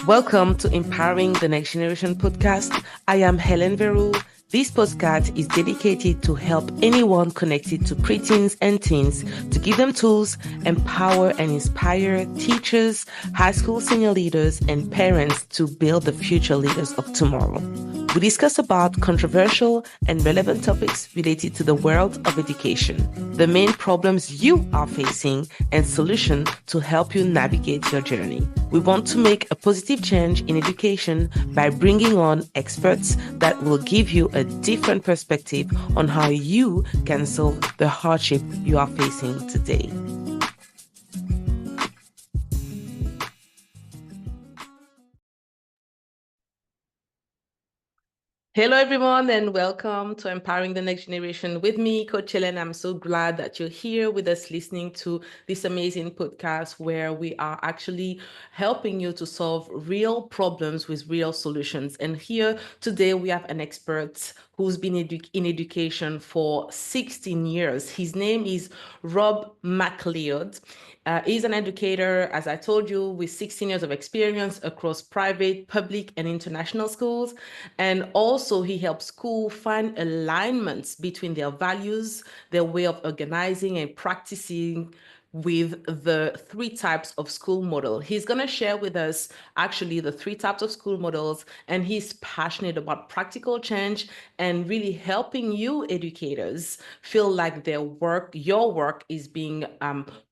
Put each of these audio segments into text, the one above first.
Welcome to Empowering the Next Generation podcast. I am Helen Veru. This podcast is dedicated to help anyone connected to preteens and teens to give them tools, empower and inspire teachers, high school senior leaders, and parents to build the future leaders of tomorrow. We discuss about controversial and relevant topics related to the world of education, the main problems you are facing, and solutions to help you navigate your journey. We want to make a positive change in education by bringing on experts that will give you a different perspective on how you can solve the hardship you are facing today. Hello, everyone, and welcome to Empowering the Next Generation with me, Coach Helen. I'm so glad that you're here with us listening to this amazing podcast where we are actually helping you to solve real problems with real solutions. And here today we have an expert who's been in education for 16 years. His name is Rob Macleod. He's an educator, as I told you, with 16 years of experience across private, public, and international schools. And also he helps schools find alignments between their values, their way of organizing and practicing with the three types of school model. He's going to share with us actually the three types of school models, and he's passionate about practical change and really helping you educators feel like your work is being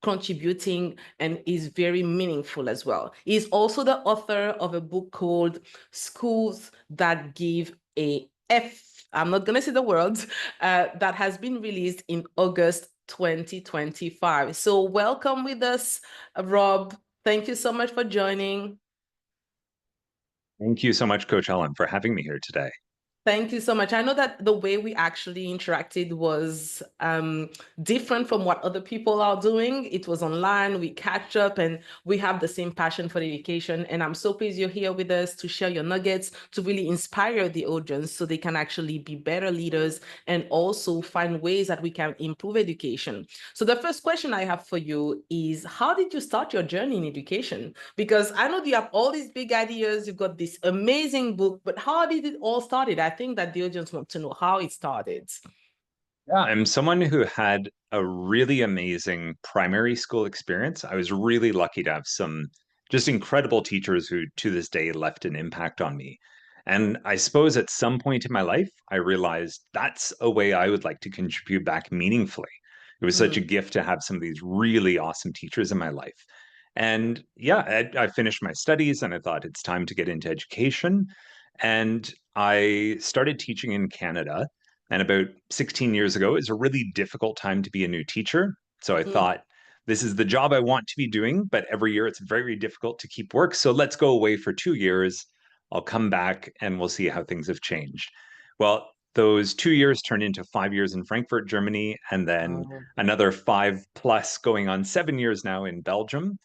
contributing and is very meaningful as well. He's also the author of a book called Schools That Give a F. I'm not going to say the words, that has been released in August 2025. So welcome with us, Rob. Thank you so much for joining. Thank you so much, Coach Helen, for having me here today. Thank you so much. I know that the way we actually interacted was different from what other people are doing. It was online, we catch up, and we have the same passion for education. And I'm so pleased you're here with us to share your nuggets, to really inspire the audience so they can actually be better leaders and also find ways that we can improve education. So the first question I have for you is, how did you start your journey in education? Because I know you have all these big ideas, you've got this amazing book, but how did it all started? I think that the audience want to know how it started. Yeah, I'm someone who had a really amazing primary school experience. I was really lucky to have some just incredible teachers who to this day left an impact on me. And I suppose at some point in my life, I realized that's a way I would like to contribute back meaningfully. It was such a gift to have some of these really awesome teachers in my life. And yeah, I finished my studies and I thought it's time to get into education. And I started teaching in Canada. And about 16 years ago, it was a really difficult time to be a new teacher. So I thought, this is the job I want to be doing, but every year it's very difficult to keep work. So let's go away for 2 years. I'll come back and we'll see how things have changed. Well, those 2 years turned into 5 years in Frankfurt, Germany, and then another 5+ going on 7 years now in Belgium.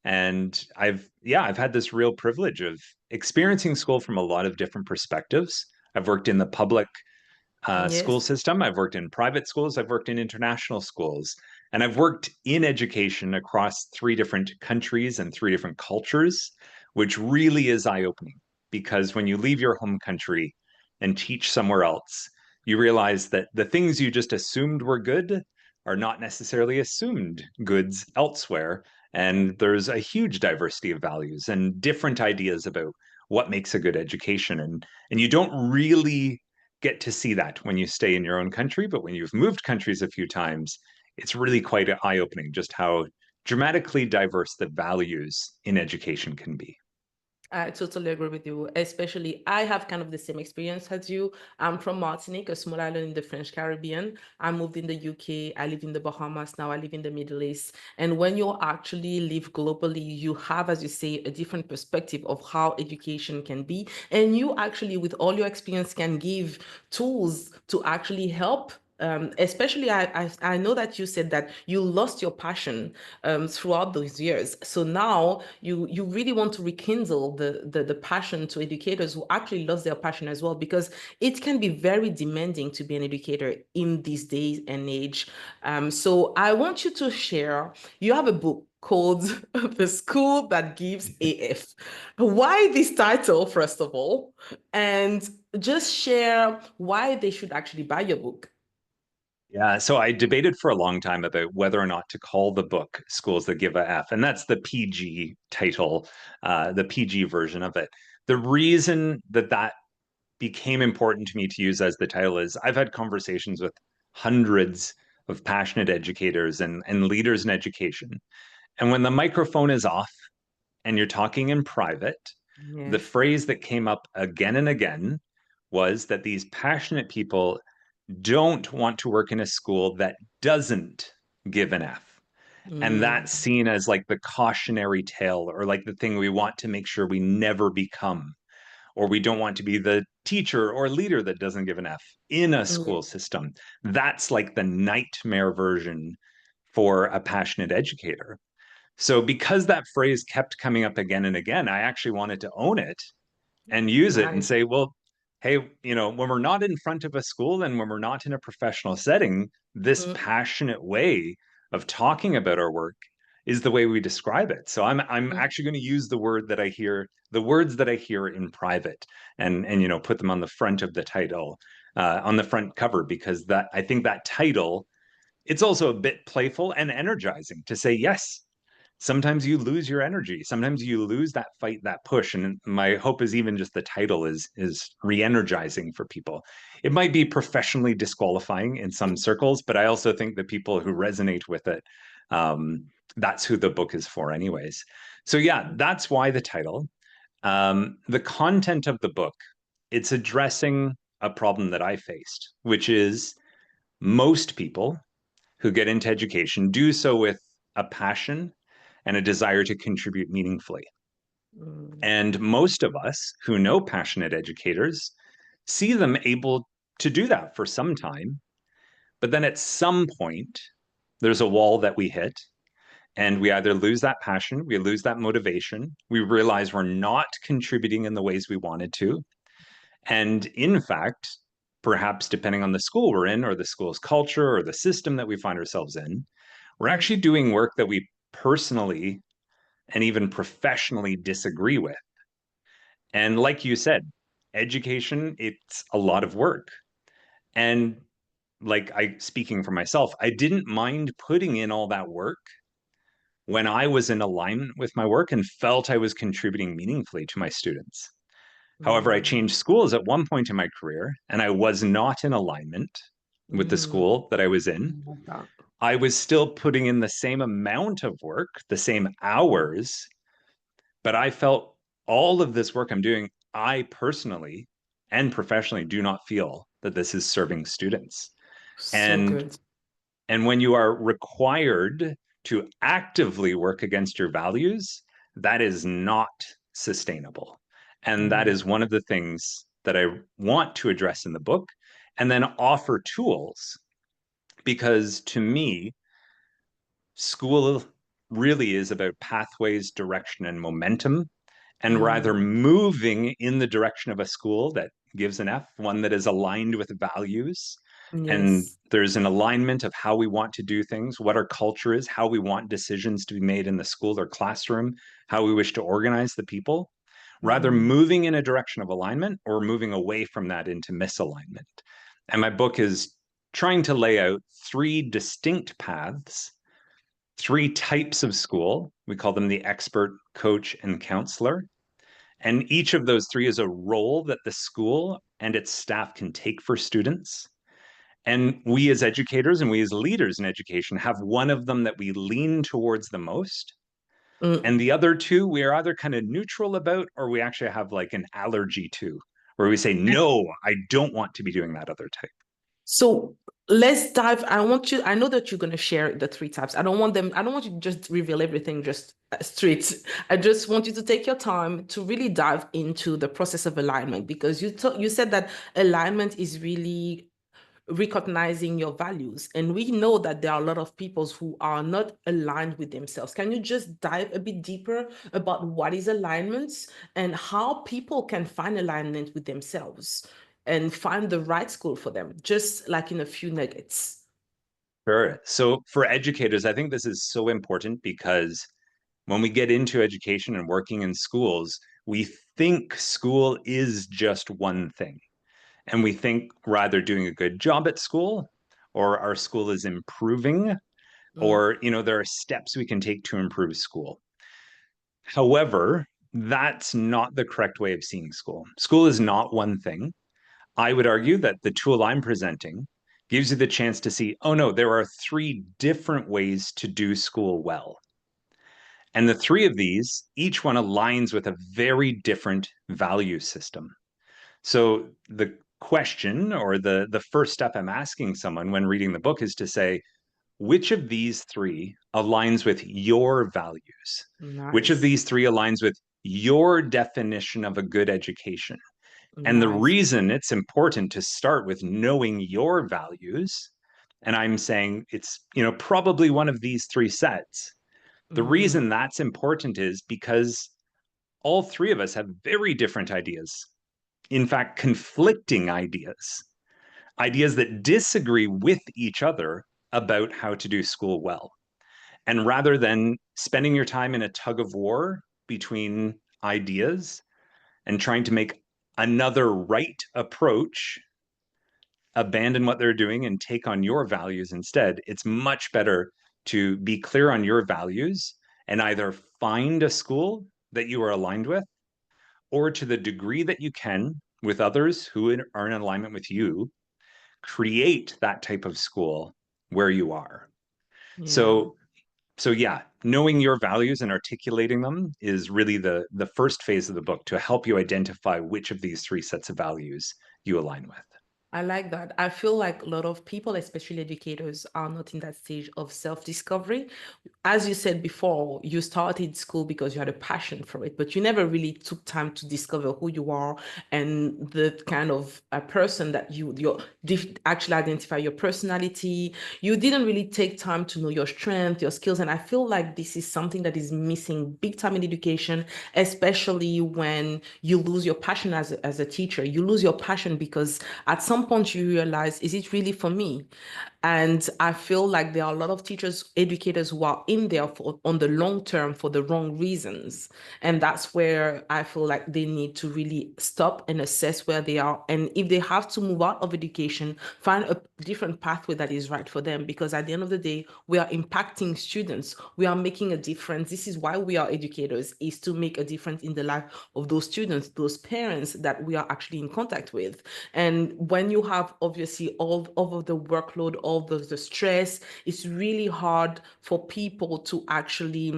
And I've had this real privilege of experiencing school from a lot of different perspectives. I've worked in the public school system. I've worked in private schools. I've worked in international schools. And I've worked in education across 3 different countries and 3 different cultures, which really is eye-opening. Because when you leave your home country and teach somewhere else, you realize that the things you just assumed were good are not necessarily assumed goods elsewhere. And there's a huge diversity of values and different ideas about what makes a good education. And you don't really get to see that when you stay in your own country, but when you've moved countries a few times, it's really quite eye-opening just how dramatically diverse the values in education can be. I totally agree with you. Especially, I have kind of the same experience as you. I'm from Martinique, a small island in the French Caribbean. I moved in the UK. I live in the Bahamas. Now I live in the Middle East. And when you actually live globally, you have, as you say, a different perspective of how education can be. And you actually, with all your experience, can give tools to actually help. Especially, I know that you said that you lost your passion throughout those years. So now you really want to rekindle the passion to educators who actually lost their passion as well, because it can be very demanding to be an educator in these days and age. So I want you to share, you have a book called The School That Gives AF. Why this title, first of all? And just share why they should actually buy your book. Yeah, so I debated for a long time about whether or not to call the book Schools That Give a F, and that's the PG title, the PG version of it. The reason that that became important to me to use as the title is I've had conversations with hundreds of passionate educators and leaders in education. And when the microphone is off and you're talking in private, the Yes. phrase that came up again and again was that these passionate people don't want to work in a school that doesn't give an F. And Mm, that's seen as like the cautionary tale or like the thing we want to make sure we never become, or we don't want to be the teacher or leader that doesn't give an F in a school yes. system. That's like the nightmare version for a passionate educator. So, because that phrase kept coming up again and again, I actually wanted to own it and use it and Nice. say, well, hey, when we're not in front of a school and when we're not in a professional setting, this Mm, passionate way of talking about our work is the way we describe it. So I'm mm, actually going to use the words that I hear in private, and put them on the front of the title, on the front cover, because that I think that title, it's also a bit playful and energizing to say, yes, sometimes you lose your energy, sometimes you lose that fight, that push, and my hope is even just the title is re-energizing for people. It might be professionally disqualifying in some circles, but I also think the people who resonate with it, um, that's who the book is for anyways. So yeah, that's why the title. The content of the book, it's addressing a problem that I faced, which is most people who get into education do so with a passion and a desire to contribute meaningfully. mm, And most of us who know passionate educators see them able to do that for some time. But then at some point, there's a wall that we hit, and we either lose that passion, we lose that motivation, we realize we're not contributing in the ways we wanted to. And in fact, perhaps depending on the school we're in, or the school's culture, or the system that we find ourselves in, we're mm, actually doing work that we personally and even professionally disagree with. And like you said, education, it's a lot of work. And like I speaking for myself, I didn't mind putting in all that work when I was in alignment with my work and felt I was contributing meaningfully to my students. However, I mm, changed schools at one point in my career and I was not in alignment with the mm. school that I was I in. love that. I was still putting in the same amount of work, the same hours, but I felt all of this work I'm doing, I personally and professionally do not feel that this is serving students. So And good. and when you are required to actively work against your values, that is not sustainable. And that Mm, is one of the things that I want to address in the book, and then offer tools, because to me, school really is about pathways, direction, and momentum. And we're either mm, moving in the direction of a school that gives an F, one that is aligned with values, and yes. there's an alignment of how we want to do things, what our culture is, how we want decisions to be made in the school or classroom, how we wish to organize the people, rather Mm, moving in a direction of alignment or moving away from that into misalignment. And my book is trying to lay out three distinct paths, three types of school. We call them the expert, coach, and counselor. And each of those three is a role that the school and its staff can take for students. And we as educators and we as leaders in education have one of them that we lean towards the most. And mm. the other two, we are either kind of neutral about, or we actually have like an allergy to, where we say, no, I don't want to be doing that other type. So let's dive. I know that you're going to share the three types. I don't want you to just reveal everything just straight. I just want you to take your time to really dive into the process of alignment because you said that alignment is really recognizing your values. And we know that there are a lot of people who are not aligned with themselves. Can you just dive a bit deeper about what is alignment and how people can find alignment with themselves and find the right school for them, just like in a few nuggets? Sure. So for educators, I think this is so important because When we get into education and working in schools, we think school is just one thing. And we think we're either doing a good job at school or our school is improving, Mm, or there are steps we can take to improve school. However, that's not the correct way of seeing school. School is not one thing. I would argue that the tool I'm presenting gives you the chance to see, oh no, there are three different ways to do school well. And the three of these, each one aligns with a very different value system. So the question, or the first step I'm asking someone when reading the book, is to say, which of these three aligns with your values? Which of nice. these three aligns with your definition of a good education? And the Nice. reason it's important to start with knowing your values, and I'm saying it's, probably one of these three sets. The Mm, reason that's important is because all three of us have very different ideas. In fact, conflicting ideas, ideas that disagree with each other about how to do school well. And rather than spending your time in a tug of war between ideas and trying to make another right approach, abandon what they're doing and take on your values instead, it's much better to be clear on your values and either find a school that you are aligned with, or to the degree that you can with others who are in alignment with you, create that type of school where you are. yeah. So yeah, knowing your values and articulating them is really the first phase of the book to help you identify which of these three sets of values you align with. I like that. I feel like a lot of people, especially educators, are not in that stage of self-discovery. As you said before, you started school because you had a passion for it, but you never really took time to discover who you are and the kind of a person that actually identify your personality. You didn't really take time to know your strength, your skills. And I feel like this is something that is missing big time in education, especially when you lose your passion as a teacher. You lose your passion because at some point you realize, is it really for me? And I feel like there are a lot of teachers, educators who are in there on the long term for the wrong reasons. And that's where I feel like they need to really stop and assess where they are. And if they have to move out of education, find a different pathway that is right for them. Because at the end of the day, we are impacting students. We are making a difference. This is why we are educators, is to make a difference in the life of those students, those parents that we are actually in contact with. And when you have obviously all of the workload, all the stress, it's really hard for people to actually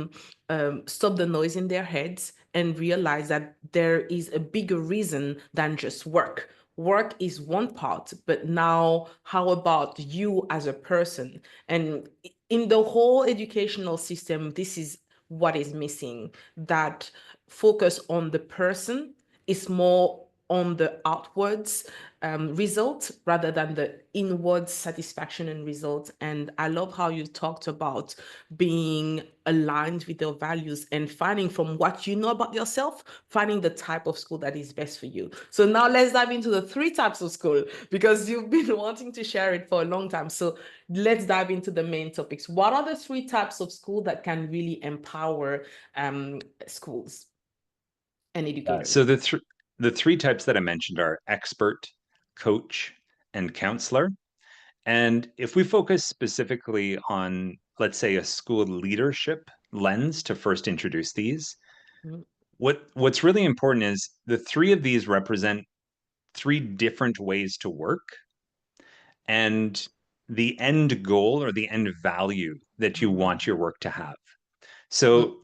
stop the noise in their heads and realize that there is a bigger reason than just work. Work is one part, but now how about you as a person? And in the whole educational system, this is what is missing, that focus on the person is more on the outwards result rather than the inward satisfaction and results. And I love how you talked about being aligned with your values and finding from what you know about yourself, finding the type of school that is best for you. So now let's dive into the three types of school because you've been wanting to share it for a long time. So let's dive into the main topics. What are the three types of school that can really empower schools and So educators? the three types that I mentioned are expert, coach, and counselor. And if we focus specifically on, let's say, a school leadership lens to first introduce these, Mm, what's really important is the three of these represent three different ways to work and the end goal or the end value that you want your work to have. mm, So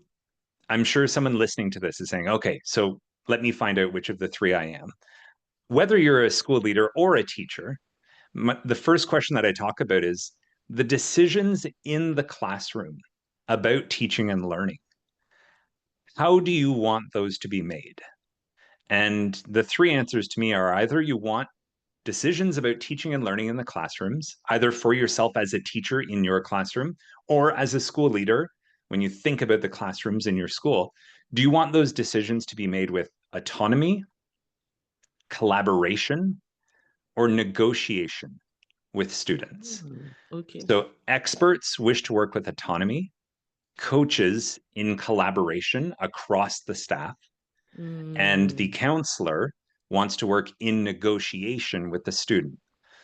I'm sure someone listening to this is saying, okay, so let me find out which of the three I am. Whether you're a school leader or a teacher, the first question that I talk about is the decisions in the classroom about teaching and learning. How do you want those to be made? And the three answers to me are either you want decisions about teaching and learning in the classrooms, either for yourself as a teacher in your classroom or as a school leader, when you think about the classrooms in your school, do you want those decisions to be made with autonomy, collaboration, or negotiation with students? mm. Okay. So experts wish to work with autonomy. coaches in collaboration across the staff, and the Mm, counselor wants to work in negotiation with the student.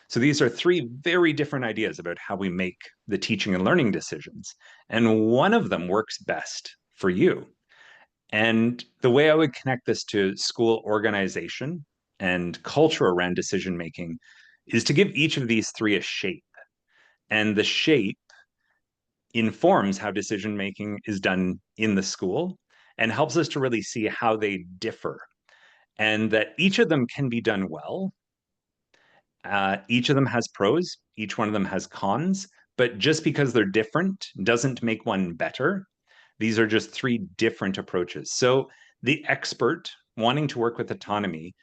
So these are three very different ideas about how we make the teaching and learning decisions. And one of them works best for you. And the way I would connect this to school organization and culture around decision making is to give each of these three a shape. And the shape informs how decision making is done in the school and helps us to really see how they differ, and that each of them can be done well. Each of them has pros, each one of them has cons, but just because they're different doesn't make one better. These are just three different approaches. So the expert wanting to work with autonomy,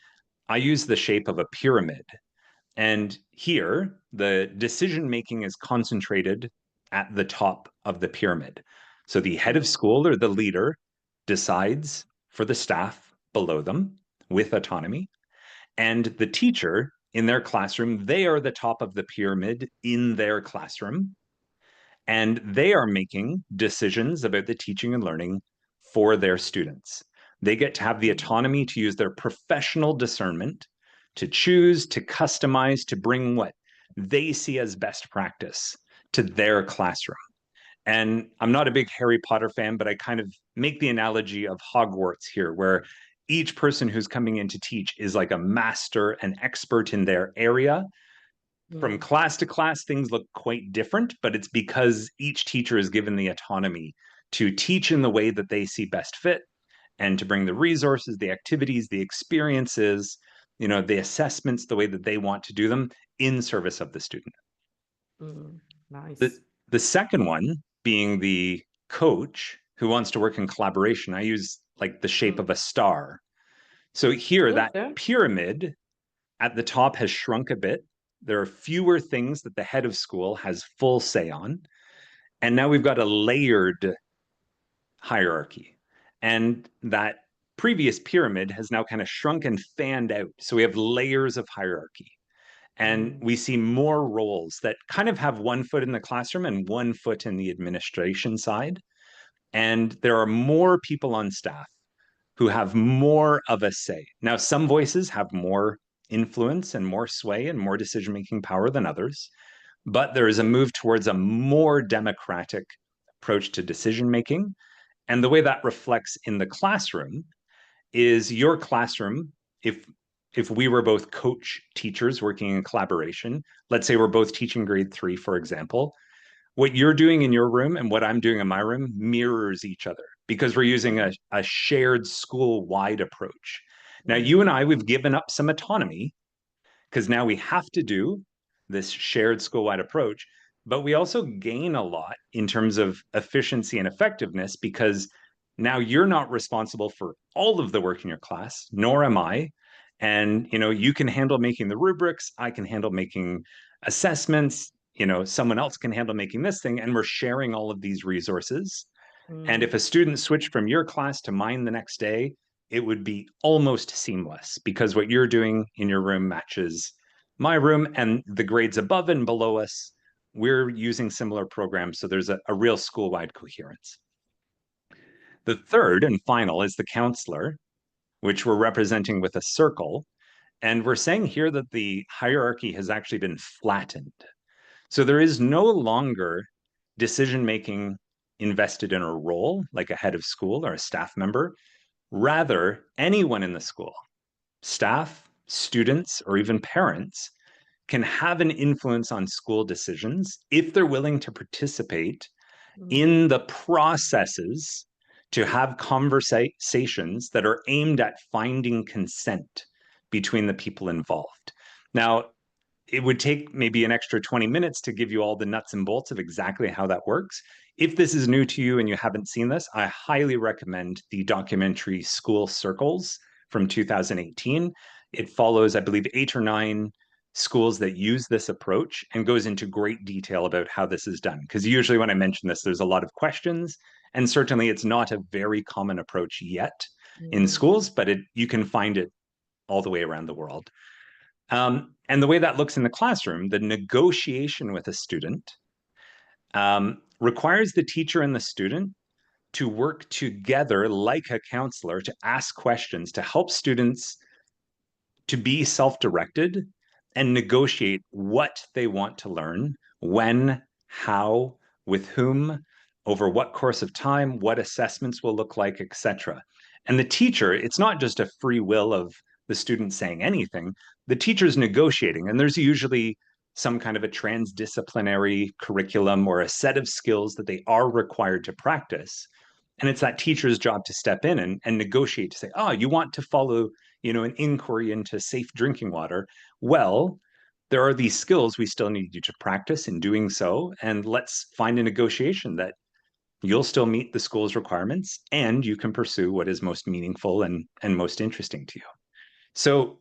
I use the shape of a pyramid. And here, the decision making is concentrated at the top of the pyramid. So the head of mm, school or the leader decides for the staff below them with autonomy. And the teacher in their classroom, they are the top of the pyramid in their classroom. And they are making decisions about the teaching and learning for their students. They get to have the mm, autonomy to use their professional discernment to choose, to customize, to bring what they see as best practice to their classroom. And I'm not a big Harry Potter fan, but I kind of make the analogy of Hogwarts here, where each person who's coming in to teach is like a master, an expert in their area. From mm, class to class, things look quite different, but it's because each teacher is given the autonomy to teach in the way that they see best fit and to bring the resources, the activities, the experiences, the assessments, the way that they want to do them in service of the student. mm. The, Nice. the second one being the coach who wants to work in collaboration, I use like the shape Mm. of a star. So here, that Okay. pyramid at the top has shrunk a bit. There are fewer things that the head of school has full say on. And now we've got a layered hierarchy. And that previous pyramid has now kind of shrunk and fanned out. So we have layers of hierarchy. And Mm, we see more roles that kind of have one foot in the classroom and one foot in the administration side. And there are more people on staff who have more of a say. Now, some voices have more influence and more sway and more decision making power than others, but there is a move towards a more democratic approach to decision making. And the way that reflects in the classroom is your classroom, if we were both coach teachers working in collaboration, let's say we're both teaching grade 3, for example, what you're doing in your room and what I'm doing in my room mirrors each other because we're using mm, a shared school wide approach. Now, you and mm, I, we've given up some autonomy because now we have to do this shared school wide approach, but we also gain a lot in terms of efficiency and effectiveness because now you're not responsible for all of the work in your class, nor am I. And you can handle making the rubrics, I can handle making assessments, someone else can handle making this thing, and we're sharing all of these resources. And if mm, a student switched from your class to mine the next day, it would be almost seamless because what you're doing in your room matches my room, and the grades above and below us, we're using similar programs. So there's a real school wide coherence. The third and final is the counselor, which we're representing with a circle. And we're saying here that the hierarchy has actually been flattened. So there is no longer decision making invested in a role like a head of school or a staff member. Rather, anyone in the school, staff, students, or even parents, can have an influence on school decisions if they're willing to participate mm, in the processes to have conversations that are aimed at finding consent between the people involved. Now, it would take maybe an extra 20 minutes to give you all the nuts and bolts of exactly how that works. If this is new to you and you haven't seen this, I highly recommend the documentary School Circles from 2018. It follows, I believe, 8 or 9 schools that use this approach and goes into great detail about how this is done. Because usually when I mention this, there's a lot of questions. And certainly it's not a very common approach yet in mm, schools, but you can find it all the way around the world. And the way that looks in the classroom, the negotiation with a student requires the teacher and the student to work together like a counselor to ask questions to help students to be self directed and negotiate what they want to learn, when, how, with whom, over what course of time, what assessments will look like, etc. And the teacher, it's not just a free will of the student saying anything, the teacher's negotiating, and there's usually some kind of a transdisciplinary curriculum or a set of skills that they are required to practice. And it's that teacher's job to step in and negotiate to say, oh, you want to follow, an inquiry into safe drinking water. Well, there are these skills we still need you to practice in doing so. And let's find a negotiation that you'll still meet the school's requirements and you can pursue what is most meaningful and most interesting to you. So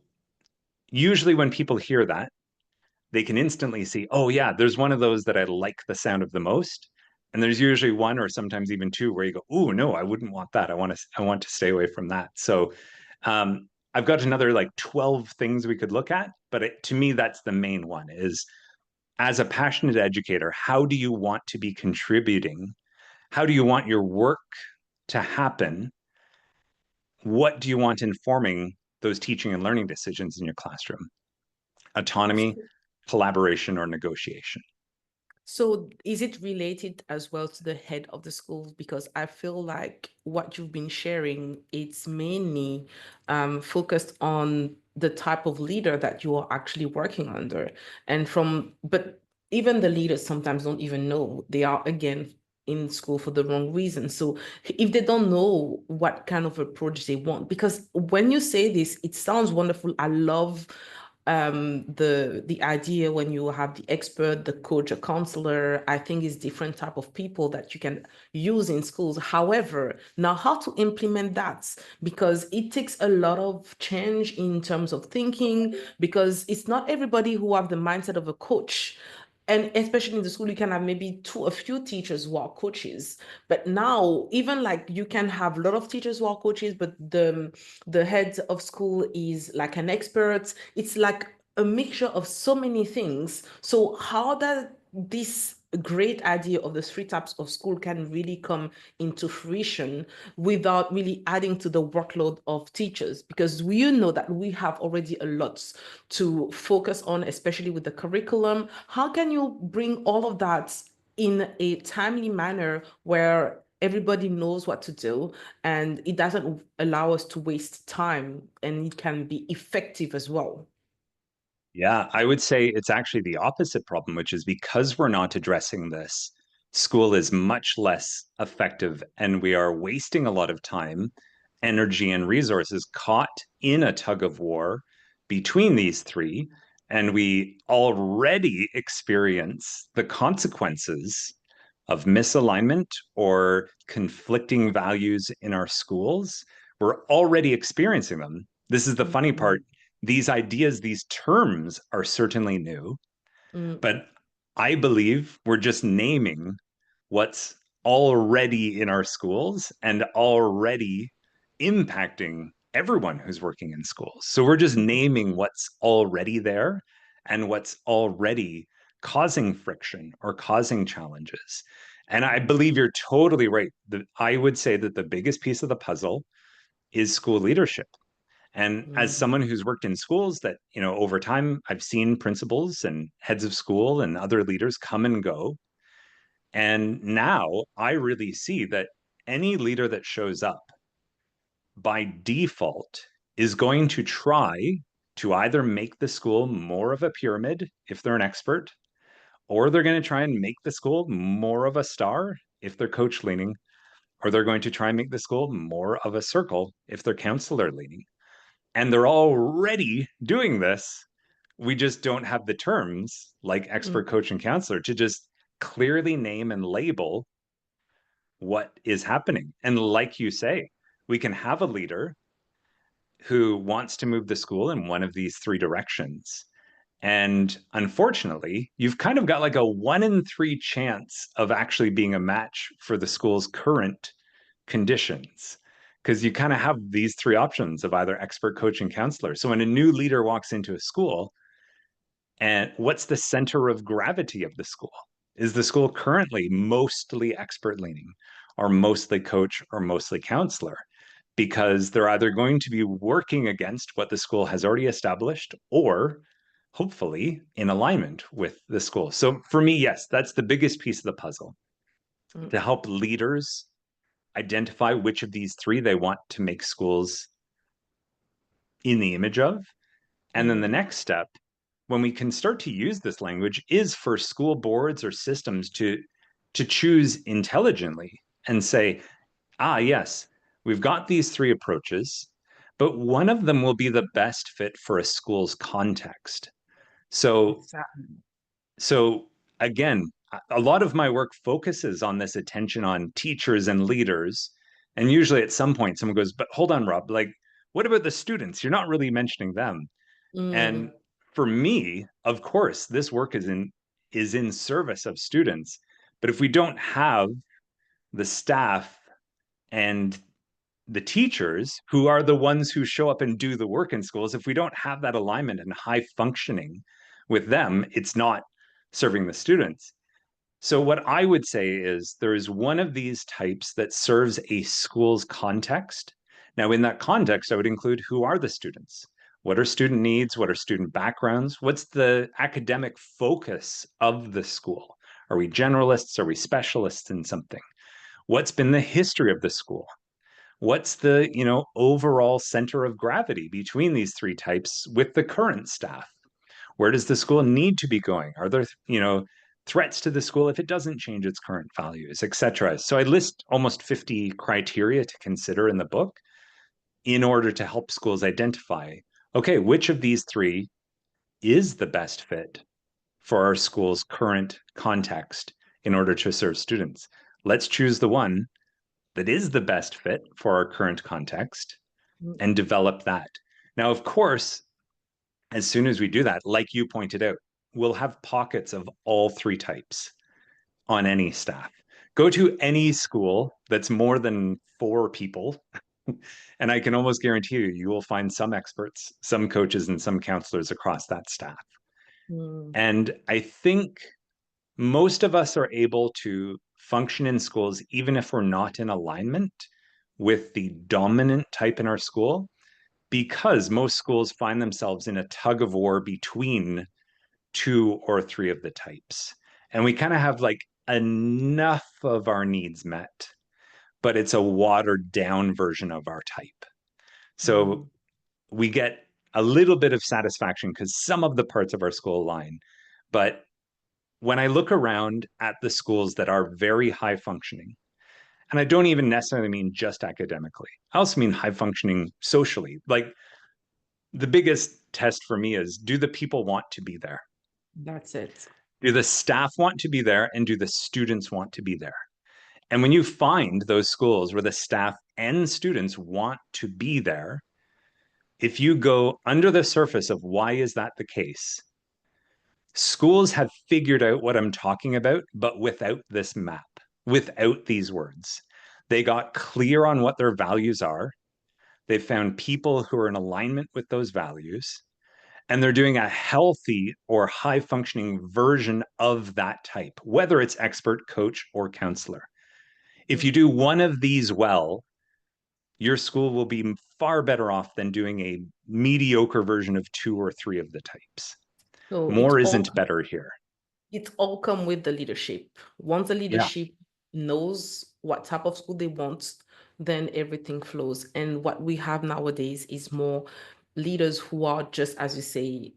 usually when people hear that, they can instantly see, oh yeah, there's one of those that I like the sound of the most. And there's usually one or sometimes even two where you go, oh no, I wouldn't want that. I want to stay away from that. So I've got another like 12 things we could look at, but to me, that's the main one is as a passionate educator, how do you want to be contributing? How do you want your work to happen? What do you want informing those teaching and learning decisions in your classroom? Autonomy, collaboration, or negotiation? So is it related as well to the head of the school? Because I feel like what you've been sharing, it's mainly focused on the type of leader that you are actually working under. But even the leaders sometimes don't even know they are again in school for the wrong reason. So if they don't know what kind of approach they want, because when you say this, it sounds wonderful. I love the idea when you have the expert, the coach, a counselor. I think is different type of people that you can use in schools. However, now how to implement that, because it takes a lot of change in terms of thinking, because it's not everybody who have the mindset of a coach. And especially in the school, you can have maybe a few teachers who are coaches. But now, even like you can have a lot of teachers who are coaches, but the head of school is like an expert. It's like a mixture of so many things. So how that this great idea of the three types of school can really come into fruition without really adding to the workload of teachers, because we know that we have already a lot to focus on, especially with the curriculum. How can you bring all of that in a timely manner where everybody knows what to do and it doesn't allow us to waste time and it can be effective as well? Yeah, I would say it's actually the opposite problem, which is because we're not addressing this, school is much less effective and we are wasting a lot of time, energy, and resources caught in a tug of war between these three. And we already experience the consequences of misalignment or conflicting values in our schools. We're already experiencing them. This is the funny part. Mm, These ideas, these terms are certainly new, mm, but I believe we're just naming what's already in our schools and already impacting everyone who's working in schools. So we're just naming what's already there and what's already causing friction or causing challenges. And I believe you're totally right. I would say that the biggest piece of the puzzle is school leadership. And as mm, someone who's worked in schools that, over time, I've seen principals and heads of school and other leaders come and go. And now I really see that any leader that shows up by default is going to try to either make the school more of a pyramid if they're an expert, or they're going to try and make the school more of a star if they're coach leaning, or they're going to try and make the school more of a circle if they're counselor leaning. And they're already doing this. We just don't have the terms like expert mm, coach and counselor to just clearly name and label what is happening. And like you say, we can have a leader who wants to move the school in one of these three directions. And unfortunately, you've kind of got like a 1 in 3 chance of actually being a match for the school's current conditions. Because you kind of have these three options of either expert, coach, and counselor. So when a new leader walks into a school, and what's the center of gravity of the school? Is the school currently mostly expert leaning, or mostly coach, or mostly counselor? Because they're either going to be working against what the school has already established, or hopefully in alignment with the school. So for me, yes, that's the biggest piece of the puzzle, Mm, to help leaders identify which of these three they want to make schools in the image of. And then the mm, next step, when we can start to use this language, is for school boards or systems to choose intelligently and say, ah, yes, we've got these three approaches, but one of them will be the best fit for a school's context. So, exactly. so again, a lot of my work focuses on this attention on teachers and leaders. And usually at some point, someone goes, but hold on, Rob, like, what about the students? You're not really mentioning them. And Mm, for me, of course, this work is in service of students. But if we don't have the staff and the teachers who are the ones who show up and do the work in schools, if we don't have that alignment and high functioning with them, it's not serving the students. So, what I would say is there is one of these types that serves a school's context. Now, in that context, I would include who are the students? What are student needs? What are student backgrounds? What's the academic focus of the school? Are we generalists? Are we specialists in something? What's been the history of the school? What's the overall center of gravity between these three types with the current staff? Where does the school need to be going? Are there threats to the school if it doesn't change its current values, etc.? So I list almost 50 criteria to consider in the book in order to help schools identify, okay, which of these three is the best fit for our school's current context in order to serve students. Let's choose the one that is the best fit for our current context mm, and develop that. Now, of course, as soon as we do that, like you pointed out, we'll have pockets of all three types on any staff. Go to any school that's more than 4 people, and I can almost guarantee you will find some experts, some coaches, and some counselors across that staff. mm, And I think most of us are able to function in schools even if we're not in alignment with the dominant type in our school, because most schools find themselves in a tug of war between 2 or 3 of the types. And we kind of have like enough of our needs met, but it's a watered down version of our type. So mm. we get a little bit of satisfaction because some of the parts of our school align. But when I look around at the schools that are very high functioning, and I don't even necessarily mean just academically, I also mean high functioning socially. Like the biggest test for me is, do the people want to be there? That's it. Do the staff want to be there, and do the students want to be there? And when you find those schools where the staff and students want to be there, if you go under the surface of why is that the case, schools have figured out what I'm talking about, but without this map, without these words. They got clear on what their values are. They found people who are in alignment with those values, and they're doing a healthy or high functioning version of that type, whether it's expert, coach, or counselor. If Mm. you do one of these well, your school will be far better off than doing a mediocre version of 2 or 3 of the types. So More isn't better here. it all come with the leadership. Once the Yeah. leadership knows what type of school they want, then everything flows. And what we have nowadays is more leaders who are just, as you say,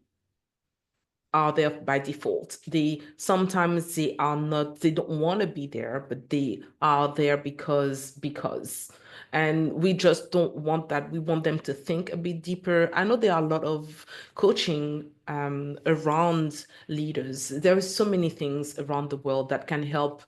are there by default. They sometimes they are not, they don't want to be there, but they are there because. And we just don't want that. We want them to think a bit deeper. I know there are a lot of coaching around leaders. There are so many things around the world that can help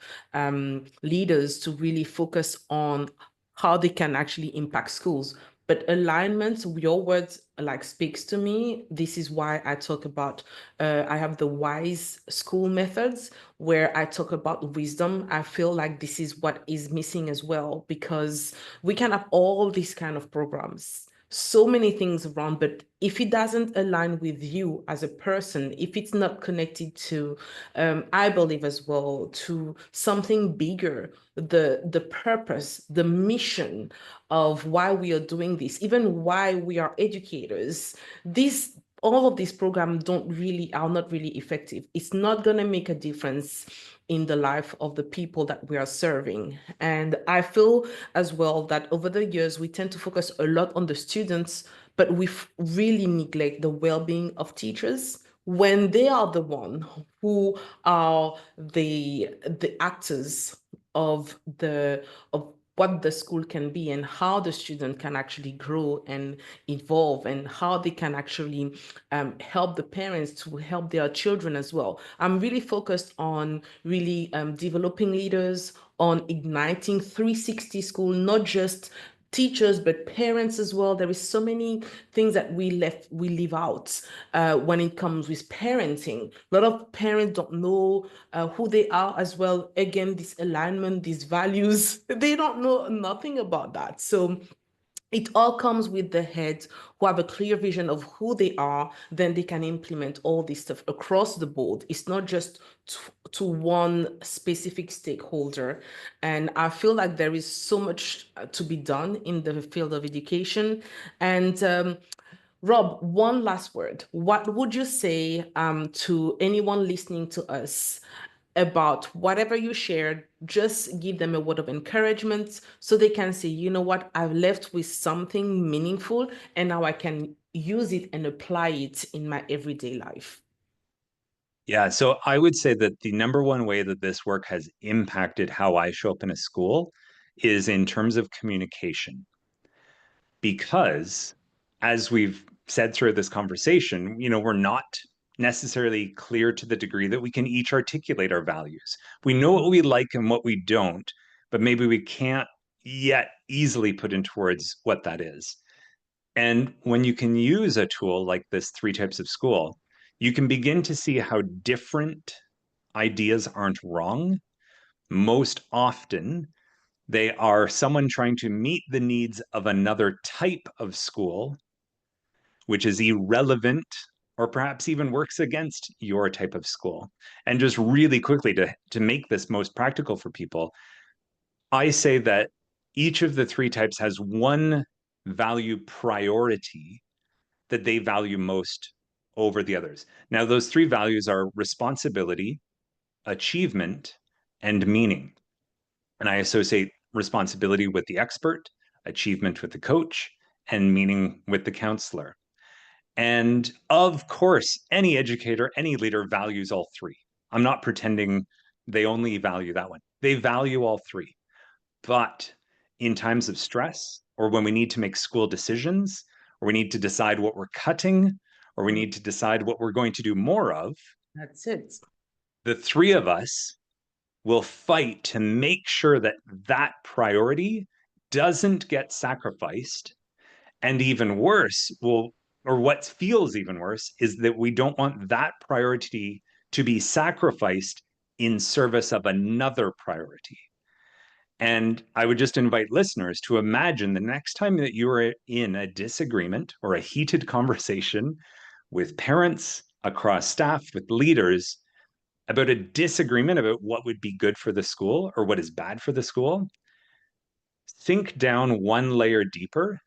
leaders to really focus on how they can actually impact schools. But alignment, your words like speaks to me. This is why I talk about I have the wise school methods where I talk about wisdom. I feel like this is what is missing as well, because we can have all these kind of programs, so many things around, but if it doesn't align with you as a person, if it's not connected to, I believe as well, to something bigger, the purpose, the mission of why we are doing this, even why we are educators, this all of these programs are not really effective. It's not going to make a difference in the life of the people that we are serving. And I feel as well that over the years, we tend to focus a lot on the students, but we really neglect the well-being of teachers when they are the one who are the actors of the of what the school can be and how the student can actually grow and evolve and how they can actually help the parents to help their children as well. I'm really focused on really developing leaders, on igniting 360 school, not just teachers but parents as well. There is so many things that we leave out when it comes with parenting. A lot of parents don't know who they are as well. Again, this alignment, these values, they don't know nothing about that. So it all comes with the heads who have a clear vision of who they are, then they can implement all this stuff across the board. It's not just to one specific stakeholder. And I feel like there is so much to be done in the field of education. And Rob, one last word. What would you say to anyone listening to us about whatever you shared? Just give them a word of encouragement so they can say, you know what, I've left with something meaningful and now I can use it and apply it in my everyday life. Yeah, so I would say that the number one way that this work has impacted how I show up in a school is in terms of communication. Because as we've said through this conversation, we're not necessarily clear to the degree that we can each articulate our values. We know what we like and what we don't, but maybe we can't yet easily put into words what that is. And when you can use a tool like this three types of school, you can begin to see how different ideas aren't wrong. Most often, they are someone trying to meet the needs of another type of school, which is irrelevant or perhaps even works against your type of school. And just really quickly to make this most practical for people, I say that each of the three types has one value priority that they value most over the others. Now, those three values are responsibility, achievement, and meaning. And I associate responsibility with the expert, achievement with the coach, and meaning with the counselor. And of course, any educator, any leader values all three. I'm not pretending they only value that one. They value all three. But in times of stress, or when we need to make school decisions, or we need to decide what we're cutting, or we need to decide what we're going to do more of, That's it. the three of us will fight to make sure that that priority doesn't get sacrificed. And even worse, or what feels even worse, is that we don't want that priority to be sacrificed in service of another priority. And I would just invite listeners to imagine the next time that you are in a disagreement or a heated conversation with parents, across staff, with leaders about a disagreement about what would be good for the school or what is bad for the school, think down one layer deeper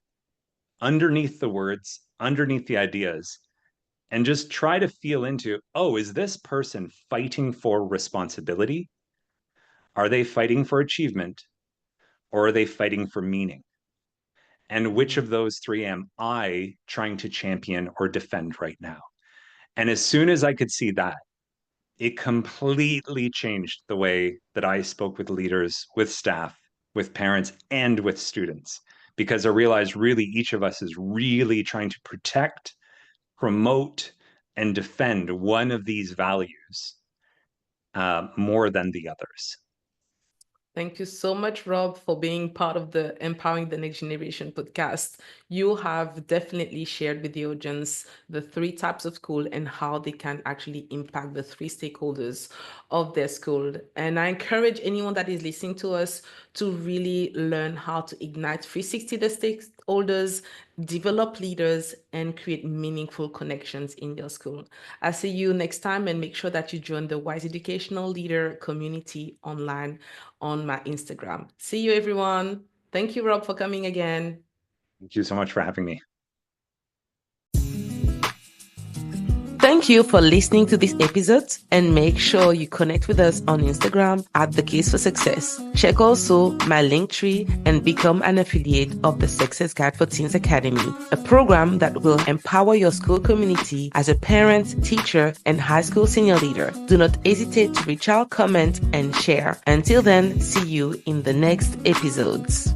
underneath the words, underneath the ideas, and just try to feel into, oh, is this person fighting for responsibility? Are they fighting for achievement? Or are they fighting for meaning? And which of those three am I trying to champion or defend right now? And as soon as I could see that, it completely changed the way that I spoke with leaders, with staff, with parents, and with students, because I realized really each of us is really trying to protect, promote, and defend one of these values more than the others. Thank you so much, Rob, for being part of the Empowering the Next Generation podcast. You have definitely shared with the audience the three types of school and how they can actually impact the three stakeholders of their school. And I encourage anyone that is listening to us to really learn how to ignite 360 the stakeholders, develop leaders, and create meaningful connections in your school. I'll see you next time, and make sure that you join the Wise Educational Leader community online on my Instagram. See you, everyone. Thank you, Rob, for coming again. Thank you so much for having me. Thank you for listening to this episode, and make sure you connect with us on Instagram at The Case for Success. Check also my Linktree and become an affiliate of the Success Guide for Teens Academy, a program that will empower your school community as a parent, teacher, and high school senior leader. Do not hesitate to reach out, comment, and share. Until then, see you in the next episodes.